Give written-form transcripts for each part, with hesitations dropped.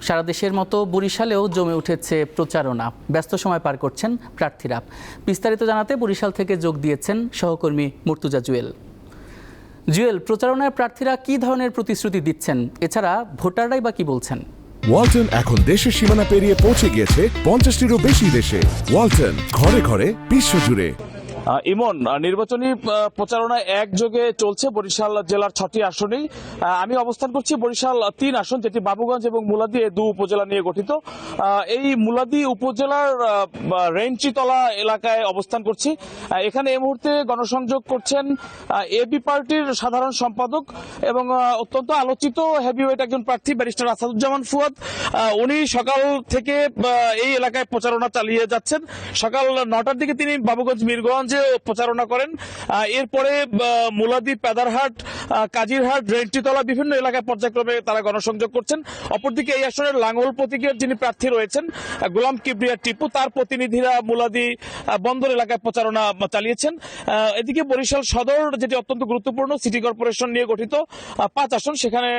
সারা দেশের মতো বরিশালেও জমে উঠেছে প্রচারণা। ব্যস্ত সময় পার করছেন প্রার্থীরা। বিস্তারিত জানাতে বরিশাল থেকে যোগ দিয়েছেন সহকর্মী মুর্তুজা জুয়েল। জুয়েল, প্রচারণায় প্রার্থীরা কি ধরনের প্রতিশ্রুতি দিচ্ছেন, এছাড়া ভোটাররাই বা কি বলছেন? ওয়ালটন এখন দেশের সীমানা পেরিয়ে পৌঁছে গিয়েছে 50টিরও বেশি দেশে। ওয়ালটন, ঘরে ঘরে বিশ্বজুড়ে। ইমন, নির্বাচনী প্রচারণা একযোগে চলছে বরিশাল জেলার 6টি আসনেই। আমি অবস্থান করছি বরিশাল 3 আসন, যেটি বাবুগঞ্জ এবং মুলাদী এই 2 উপজেলা নিয়ে গঠিত। এই মুলাদী উপজেলার রেঞ্চিতলা এলাকায় অবস্থান করছি। এখানে এই মুহূর্তে গণসংযোগ করছেন এবি পার্টির সাধারণ সম্পাদক এবং অত্যন্ত আলোচিত হেভিওয়েট একজন প্রার্থী ব্যারিস্টার আসাদুজ্জামান ফুয়াদ। উনি সকাল থেকে এই এলাকায় প্রচারণা চালিয়ে যাচ্ছেন। সকাল 9টার দিকে তিনি বাবুগঞ্জ মিরগঞ্জ প্রচারণা করেন। এরপরে মুলাদী, পেদারহাট, কাজিরহাট, রেন্টিতলা বিভিন্ন এলাকায় পর্যায়ক্রমে তারা গণসংযোগ করছেন। অপরদিকে এই আসনের লাঙ্গল প্রতীকের যিনি প্রার্থী রয়েছেন গোলাম কিবরিয়া টিপু, তার প্রতিনিধিরা মুলাদী বন্দর এলাকায় প্রচারণা চালিয়েছেন। এদিকে বরিশাল সদর, যেটি অত্যন্ত গুরুত্বপূর্ণ সিটি কর্পোরেশন নিয়ে গঠিত 5 আসন, সেখানে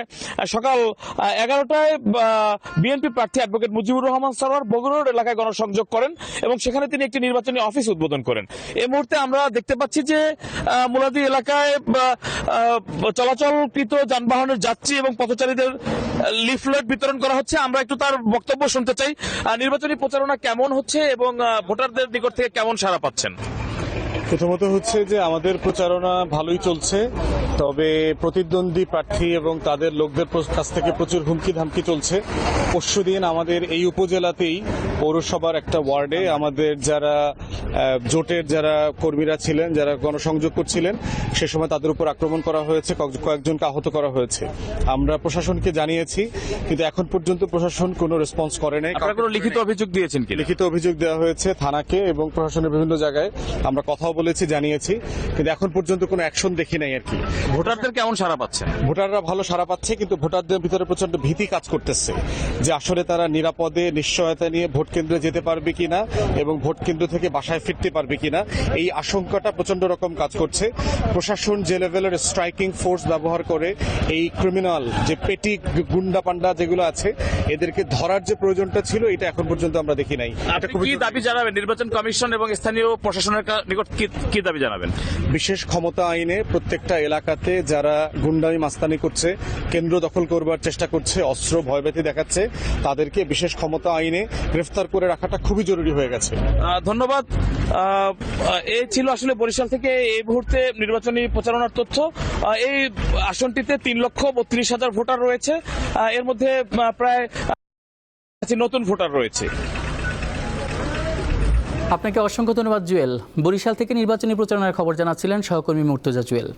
সকাল 11টায় বিএনপি প্রার্থী অ্যাডভোকেট মুজিবুর রহমান সরোয়ার বগুড়ার এলাকায় গণসংযোগ করেন এবং সেখানে তিনি একটি নির্বাচনী অফিস উদ্বোধন করেন। এই মুহূর্তে আমরা দেখতে পাচ্ছি যে মুলাদী এলাকায় চলাচলকৃত যানবাহনের যাত্রী এবং পথচারীদের লিফলেট বিতরণ করা হচ্ছে। আমরা একটু তার বক্তব্য শুনতে চাই। নির্বাচনী প্রচারণা কেমন হচ্ছে এবং ভোটারদের নিকট থেকে কেমন সাড়া পাচ্ছেন? প্রথমত হচ্ছে যে আমাদের প্রচারণা ভালোই চলছে, তবে প্রতিদ্বন্দ্বী প্রার্থী এবং তাদের লোকদের কাছ থেকে প্রচুর হুমকি ধামকি চলছে। পরশুদিন আমাদের এই উপজেলাতেই পৌরসভার একটা ওয়ার্ডে আমাদের যারা জোটের যারা কর্মীরা ছিলেন, যারা গণসংযোগ করছিলেন, সে সময় তাদের উপর আক্রমণ করা হয়েছে, কয়েকজনকে আহত করা হয়েছে। আমরা প্রশাসনকে জানিয়েছি, কিন্তু এখন পর্যন্ত প্রশাসন কোনো রেসপন্স করে নাই। আপনারা কোনো লিখিত অভিযোগ দিয়েছেন কি? লিখিত অভিযোগ দেওয়া হয়েছে থানাকে এবং প্রশাসনের বিভিন্ন জায়গায়। আমরা কথাও বলেছি, জানিয়েছি, কিন্তু এখন পর্যন্ত কোনো অ্যাকশন দেখি নাই আর কি। ভোটারদের কেমন সাড়া পাচ্ছে? ভোটাররা ভালো সাড়া পাচ্ছে, কিন্তু ভোটারদের ভিতরে প্রচন্ড ভীতি কাজ করতেছে যে আসলে তারা নিরাপদে নিশ্চয়তা নিয়ে ভোট কেন্দ্রে যেতে পারবে কিনা এবং ভোট কেন্দ্র থেকে বাসায় ফিরতে পারবে কিনা, এই আশঙ্কাটা প্রচন্ড রকম কাজ করছে। প্রশাসন যে লেভেলের স্ট্রাইকিং ফোর্স ব্যবহার করে এই ক্রিমিনাল যে পেটি গুন্ডা পান্ডা যেগুলো আছে, এদেরকে ধরার যে প্রয়োজনটা ছিল, এটা এখন পর্যন্ত আমরা দেখি নাই। কি দাবি জানাবেন নির্বাচন কমিশন এবং স্থানীয় প্রশাসনের নিকট? কি দাবি জানাবেন? বিশেষ ক্ষমতা আইনে প্রত্যেকটা এলাকাতে যারা গুন্ডামি মাস্তানি করছে, কেন্দ্র দখল করবার চেষ্টা করছে, অস্ত্র ভয়ভীতি দেখাচ্ছে, তাদেরকে বিশেষ ক্ষমতা আইনে গ্রেফতার করে রাখাটা খুবই জরুরি হয়ে গেছে। ধন্যবাদ। এই ছিল আসলে বরিশাল থেকে এই মুহূর্তে নির্বাচনী প্রচারণার তথ্য। এই আসনটিতে 3,32,000 ভোটার রয়েছে, এর মধ্যে প্রায় নতুন ভোটার রয়েছে। আপনাকে অসংখ্য ধন্যবাদ জুয়েল। বরিশাল থেকে নির্বাচনী প্রচারণার খবর জানাচ্ছিলেন সহকর্মী মুর্তুজা জুয়েল।